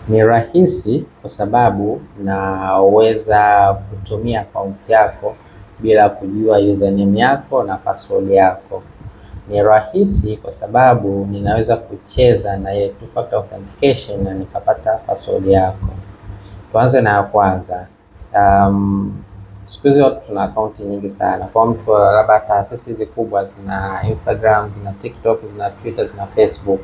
Ni rahisi kwa sababu naweza kutumia akaunti yako bila kujua username yako na password yako. Ni rahisi kwa sababu ninaweza kucheza na ile two factor authentication na nikapata password yako. Tuanze na ya kwanza. Siku hizi watu tuna akaunti nyingi sana. Kwa mtu labda taasisi hizi kubwa zina Instagram, zina TikTok, zina Twitter, zina Facebook.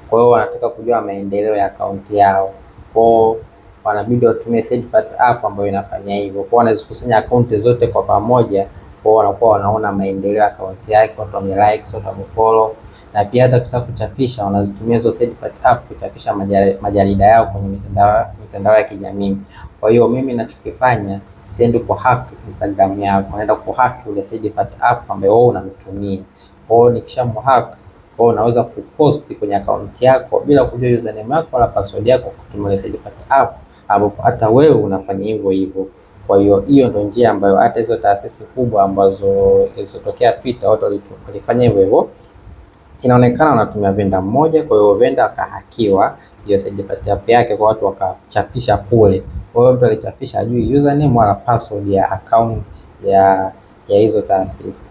Kwa hiyo wanataka kujua maendeleo ya akaunti yao. Kwa wanabidi watumie third party app ambayo inafanya hivyo. Kwa wanazikusanya akaunti zote kwa pamoja, kwa wanakuwa wanaona maendeleo ya akaunti yake, watu wame likes, watu wame follow, na pia hata kitaka kuchapisha wanazitumia hizo third party app kuchapisha majarida yao kwenye mitandao ya kijamii. Kwa hiyo mimi ninachokifanya, siendi ku hack Instagram yako, naenda ku hack ile third party app ambayo wewe unamtumia. Kwa hiyo nikishamhack, kwa hiyo unaweza kupost kwenye akaunti yako bila kujua username yako wala password yako kutumia third party app, ambapo hata wewe unafanya hivyo hivyo. Kwa hiyo hiyo ndio njia ambayo hata hizo taasisi kubwa ambazo zilizotokea Twitter watu walifanya hivyo hivyo. Inaonekana wanatumia vendor mmoja, kwa hiyo vendor akahakiwa hiyo third party app yake, kwa watu wakachapisha kule. Kwa hiyo mtu alichapisha ajui username wala password ya account ya hizo taasisi.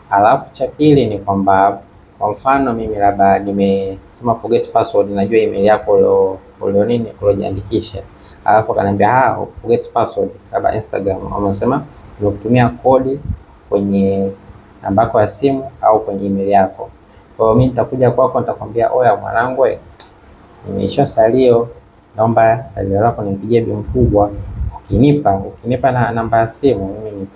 Alafu cha pili ni kwamba kwa mfano mimi labda nimesema forget password, najua email yako uliojiandikisha. Alafu akaniambia forget password, labda Instagram wamesema kutumia kodi kwenye namba yako ya simu au kwenye email yako. Kwa hiyo mimi nitakuja kwako nitakwambia, oya mwanangu, nimeisha salio, naomba salio lako nimpigie bi mkubwa. Ukinipa na namba ya simu, mimi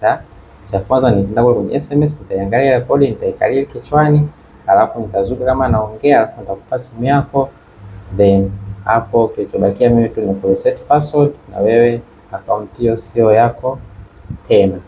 cha kwanza nitaenda kwenye SMS, nitaiangalia ile kodi, nitaikariri kichwani, alafu nitazuka kama naongea, alafu nitakupa simu yako, then hapo kilichobakia mimi tu ni ku reset password, na wewe account hiyo sio yako tena.